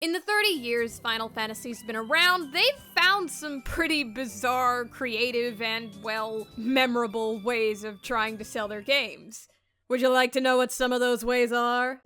In the 30 years Final Fantasy's been around, they've found some pretty bizarre, creative, and, well, memorable ways of trying to sell their games. Would you like to know what some of those ways are?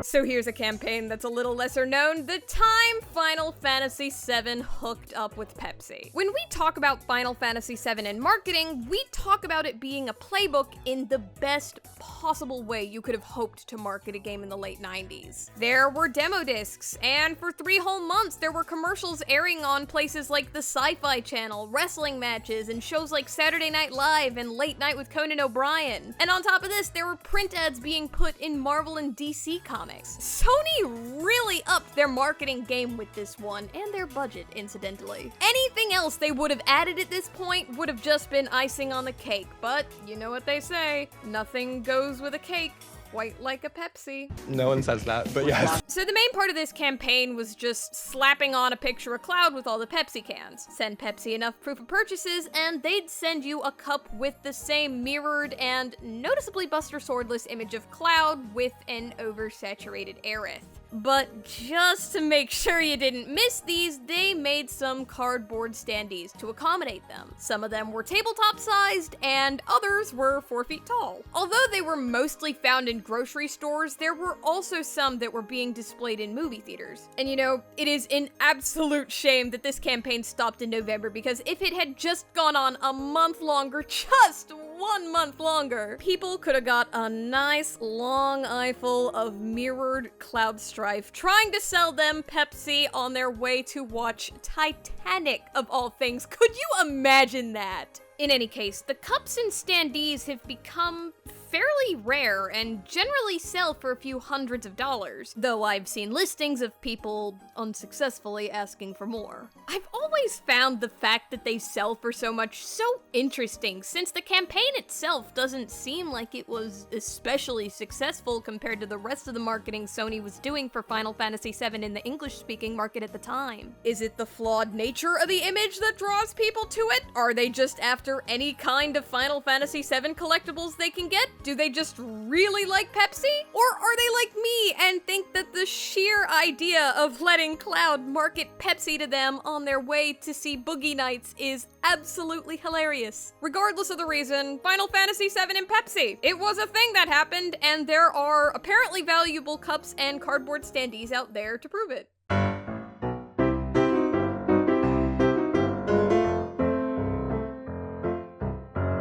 So here's a campaign that's a little lesser known: the time Final Fantasy VII hooked up with Pepsi. When we talk about Final Fantasy VII in marketing, we talk about it being a playbook in the best possible way you could have hoped to market a game in the late 90s. There were demo discs, and for 3 whole months there were commercials airing on places like the Sci-Fi Channel, wrestling matches, and shows like Saturday Night Live and Late Night with Conan O'Brien. And on top of this, there were print ads being put in Marvel and DC comics. Sony really upped their marketing game with this one, and their budget, incidentally. Anything else they would have added at this point would have just been icing on the cake, but you know what they say, nothing goes with a cake quite like a Pepsi. No one says that, but yes. So the main part of this campaign was just slapping on a picture of Cloud with all the Pepsi cans. Send Pepsi enough proof of purchases, and they'd send you a cup with the same mirrored and noticeably Buster Swordless image of Cloud with an oversaturated Aerith. But just to make sure you didn't miss these, they made some cardboard standees to accommodate them. Some of them were tabletop sized, and others were 4 feet tall. Although they were mostly found in grocery stores, there were also some that were being displayed in movie theaters. And you know, it is an absolute shame that this campaign stopped in November, because if it had just gone on a month longer, just 1 month longer, people could have got a nice long eyeful of mirrored Cloud Strife trying to sell them Pepsi on their way to watch Titanic, of all things. Could you imagine that? In any case, the cups and standees have become fairly rare and generally sell for a few hundreds of dollars, though I've seen listings of people unsuccessfully asking for more. I've always found the fact that they sell for so much so interesting, since the campaign itself doesn't seem like it was especially successful compared to the rest of the marketing Sony was doing for Final Fantasy VII in the English-speaking market at the time. Is it the flawed nature of the image that draws people to it? Are they just after any kind of Final Fantasy VII collectibles they can get? Do they just really like Pepsi? Or are they like me and think that the sheer idea of letting Cloud market Pepsi to them on their way to see Boogie Nights is absolutely hilarious? Regardless of the reason, Final Fantasy VII and Pepsi. It was a thing that happened, and there are apparently valuable cups and cardboard standees out there to prove it.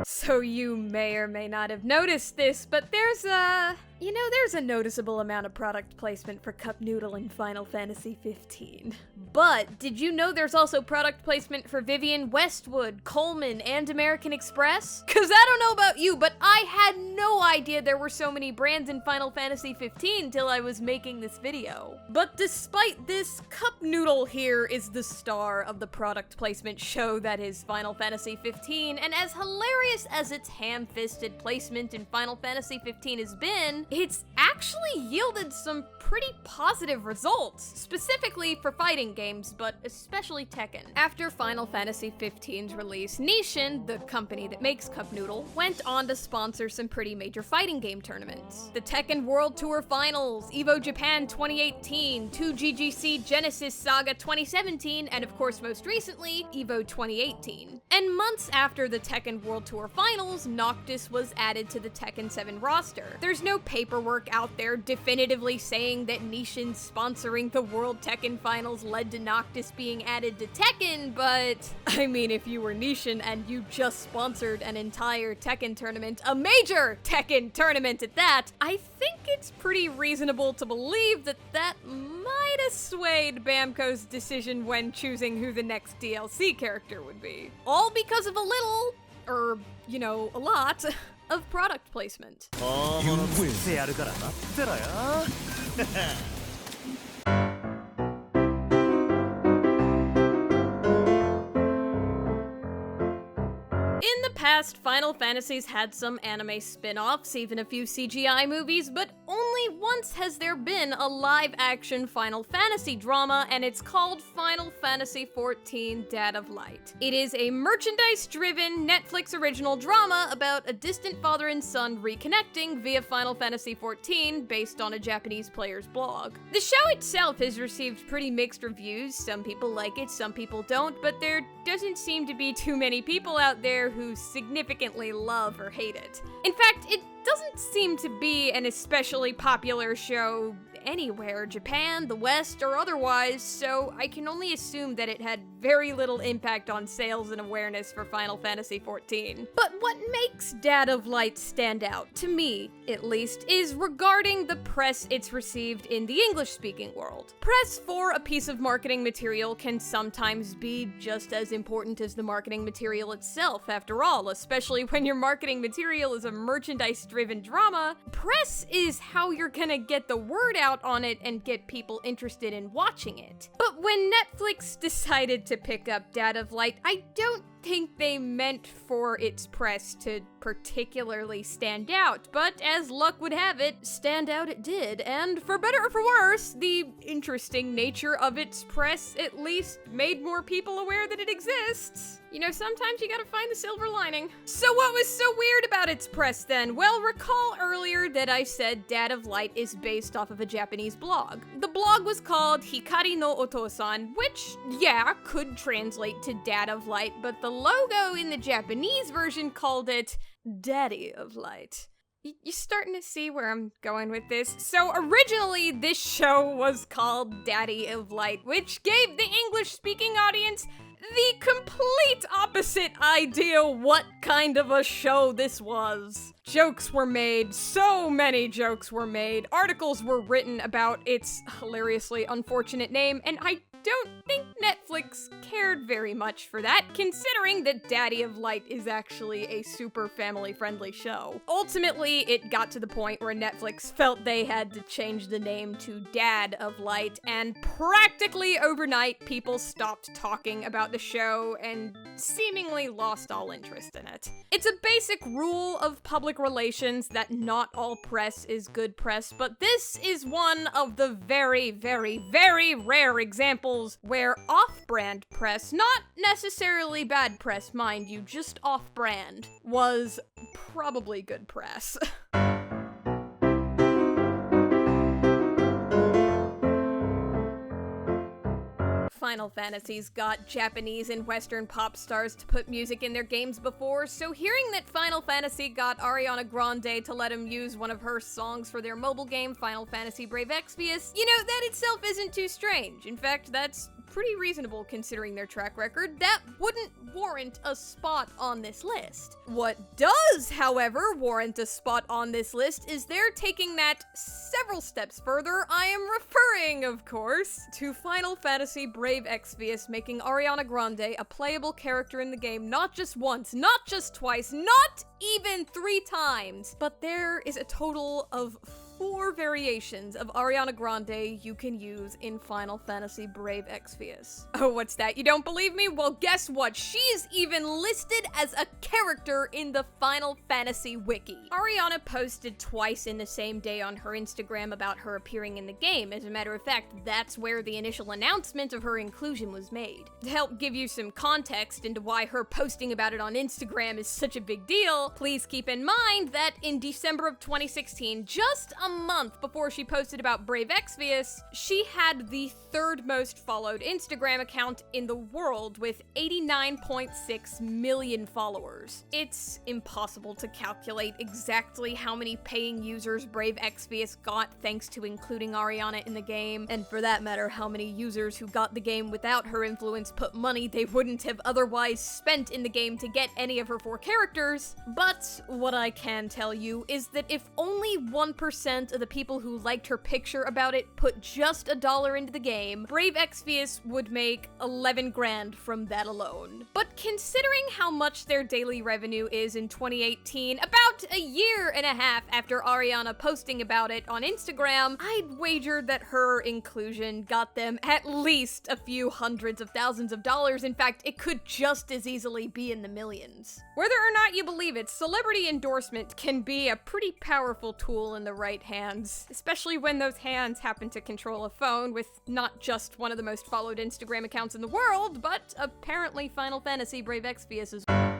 So you may or may not have noticed this, but there's a noticeable amount of product placement for Cup Noodle in Final Fantasy XV. But did you know there's also product placement for Vivian Westwood, Coleman, and American Express? Cause I don't know about you, but I had no idea there were so many brands in Final Fantasy XV till I was making this video. But despite this, Cup Noodle here is the star of the product placement show that is Final Fantasy XV, and as hilarious as its ham-fisted placement in Final Fantasy XV has been, it's actually yielded some pretty positive results, specifically for fighting games, but especially Tekken. After Final Fantasy XV's release, Nisshin, the company that makes Cup Noodle, went on to sponsor some pretty major fighting game tournaments. The Tekken World Tour Finals, EVO Japan 2018, 2GGC Genesis Saga 2017, and of course most recently, EVO 2018. And months after the Tekken World Tour Finals, Noctis was added to the Tekken 7 roster. There's no paperwork out there definitively saying that Nisshin sponsoring the World Tekken Finals led to Noctis being added to Tekken, but I mean, if you were Nisshin and you just sponsored an entire Tekken tournament, a major Tekken tournament at that, I think it's pretty reasonable to believe that that might have swayed Bamco's decision when choosing who the next DLC character would be. All because of a little, or, you know, a lot, of product placement. In the past past, Final Fantasy's had some anime spin-offs, even a few CGI movies, but only once has there been a live-action Final Fantasy drama, and it's called Final Fantasy XIV: Dad of Light. It is a merchandise-driven Netflix original drama about a distant father and son reconnecting via Final Fantasy XIV based on a Japanese player's blog. The show itself has received pretty mixed reviews. Some people like it, some people don't, but there doesn't seem to be too many people out there who significantly love or hate it. In fact, it doesn't seem to be an especially popular show anywhere, Japan, the West, or otherwise, so I can only assume that it had very little impact on sales and awareness for Final Fantasy XIV. But what makes Dad of Light stand out, to me at least, is regarding the press it's received in the English-speaking world. Press for a piece of marketing material can sometimes be just as important as the marketing material itself, after all, especially when your marketing material is a merchandise-driven drama. Press is how you're gonna get the word out on it and get people interested in watching it. But when Netflix decided to pick up Dad of Light, I don't think they meant for its press to particularly stand out, but as luck would have it, stand out it did, and for better or for worse, the interesting nature of its press at least made more people aware that it exists. You know, sometimes you gotta find the silver lining. So what was so weird about its press then? Well, recall earlier that I said Dad of Light is based off of a Japanese blog. The blog was called Hikari no Otosan, which, yeah, could translate to Dad of Light, but the logo in the Japanese version called it Daddy of Light. You starting to see where I'm going with this? So originally, this show was called Daddy of Light, which gave the English-speaking audience the complete opposite idea what kind of a show this was. Jokes were made, so many jokes were made, articles were written about its hilariously unfortunate name, and I don't think Netflix cared very much for that, considering that Daddy of Light is actually a super family-friendly show. Ultimately, it got to the point where Netflix felt they had to change the name to Dad of Light, and practically overnight, people stopped talking about the show and seemingly lost all interest in it. It's a basic rule of public relations that not all press is good press, but this is one of the very, very, very rare examples where off-brand press, not necessarily bad press, mind you, just off-brand, was probably good press. Final Fantasy's got Japanese and Western pop stars to put music in their games before, so hearing that Final Fantasy got Ariana Grande to let him use one of her songs for their mobile game, Final Fantasy Brave Exvius, you know, that itself isn't too strange. In fact, that's pretty reasonable considering their track record. That wouldn't warrant a spot on this list. What does, however, warrant a spot on this list is they're taking that several steps further. I am referring, of course, to Final Fantasy Brave Exvius making Ariana Grande a playable character in the game not just once, not just twice, not even 3 times, but there is a total of 4 variations of Ariana Grande you can use in Final Fantasy Brave Exvius. Oh, what's that? You don't believe me? Well, guess what? She's even listed as a character in the Final Fantasy wiki. Ariana posted twice in the same day on her Instagram about her appearing in the game. As a matter of fact, that's where the initial announcement of her inclusion was made. To help give you some context into why her posting about it on Instagram is such a big deal, please keep in mind that in December of 2016, just a month before she posted about Brave Exvius, she had the 3rd most followed Instagram account in the world with 89.6 million followers. It's impossible to calculate exactly how many paying users Brave Exvius got thanks to including Ariana in the game, and for that matter, how many users who got the game without her influence put money they wouldn't have otherwise spent in the game to get any of her 4 characters. But what I can tell you is that if only 1% of the people who liked her picture about it put just $1 into the game, Brave Exvius brands would make 11 grand from that alone. But considering how much their daily revenue is in 2018, about a year and a half after Ariana posting about it on Instagram, I'd wager that her inclusion got them at least a few hundreds of thousands of dollars. In fact, it could just as easily be in the millions. Whether or not you believe it, celebrity endorsement can be a pretty powerful tool in the right hands, especially when those hands happen to control a phone with not just one of the most followed Instagram accounts in the world, but apparently Final Fantasy Brave Exvius as well.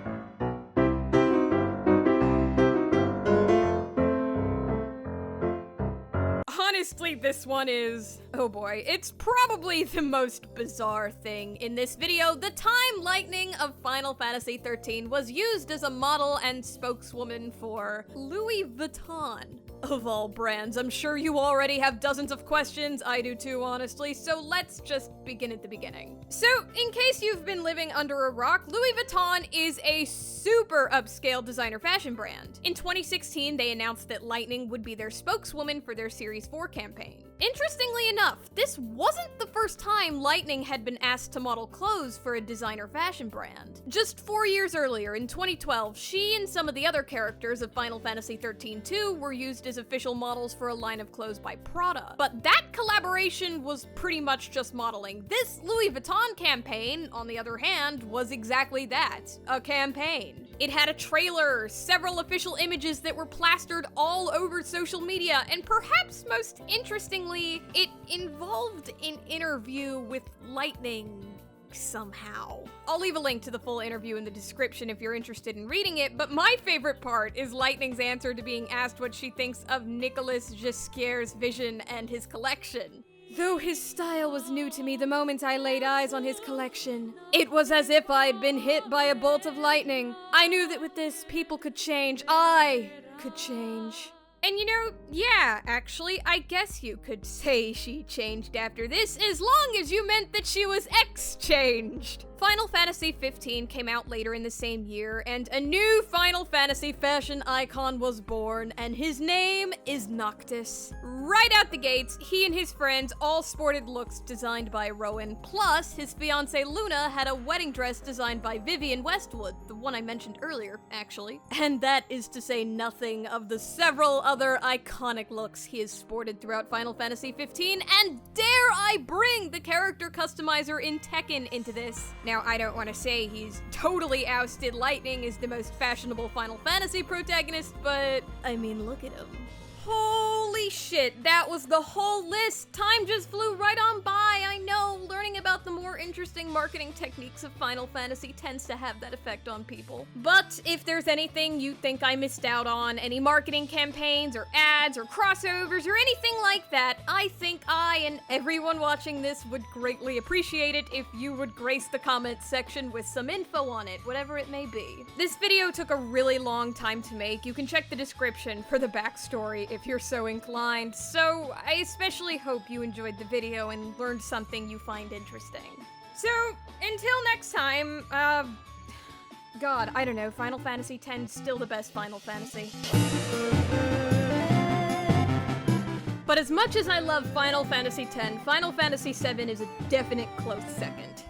Honestly, this one is, oh boy, it's probably the most bizarre thing in this video. The Time Lightning of Final Fantasy XIII was used as a model and spokeswoman for Louis Vuitton. Of all brands, I'm sure you already have dozens of questions. I do too, honestly, so let's just begin at the beginning. So, in case you've been living under a rock, Louis Vuitton is a super upscale designer fashion brand. In 2016, they announced that Lightning would be their spokeswoman for their Series 4 campaign. Interestingly enough, this wasn't the first time Lightning had been asked to model clothes for a designer fashion brand. Just 4 years earlier, in 2012, she and some of the other characters of Final Fantasy XIII-2 were used as official models for a line of clothes by Prada. But that collaboration was pretty much just modeling. This Louis Vuitton campaign, on the other hand, was exactly that, a campaign. It had a trailer, several official images that were plastered all over social media, and perhaps most interestingly, it involved an interview with Lightning somehow. I'll leave a link to the full interview in the description if you're interested in reading it, but my favorite part is Lightning's answer to being asked what she thinks of Nicolas Ghesquiere's vision and his collection. Though his style was new to me the moment I laid eyes on his collection, it was as if I'd been hit by a bolt of lightning. I knew that with this, people could change. I could change. And you know, yeah, actually, I guess you could say she changed after this, as long as you meant that she was exchanged. Final Fantasy XV came out later in the same year, and a new Final Fantasy fashion icon was born, and his name is Noctis. Right out the gates, he and his friends all sported looks designed by Rowan, plus his fiancée Luna had a wedding dress designed by Vivienne Westwood, the one I mentioned earlier, actually. And that is to say nothing of the several other iconic looks he has sported throughout Final Fantasy XV, and dare I bring the character customizer in Tekken into this. Now, I don't want to say he's totally ousted Lightning as the most fashionable Final Fantasy protagonist, but I mean, look at him. Holy shit, that was the whole list! Time just flew right on by, I know! Learning about the more interesting marketing techniques of Final Fantasy tends to have that effect on people. But if there's anything you think I missed out on, any marketing campaigns or ads or crossovers or anything like that, I think I and everyone watching this would greatly appreciate it if you would grace the comments section with some info on it, whatever it may be. This video took a really long time to make. You can check the description for the backstory if you're so inclined, so I especially hope you enjoyed the video and learned something you find interesting. So, until next time, God, I don't know, Final Fantasy X's still the best Final Fantasy. But as much as I love Final Fantasy X, Final Fantasy VII is a definite close second.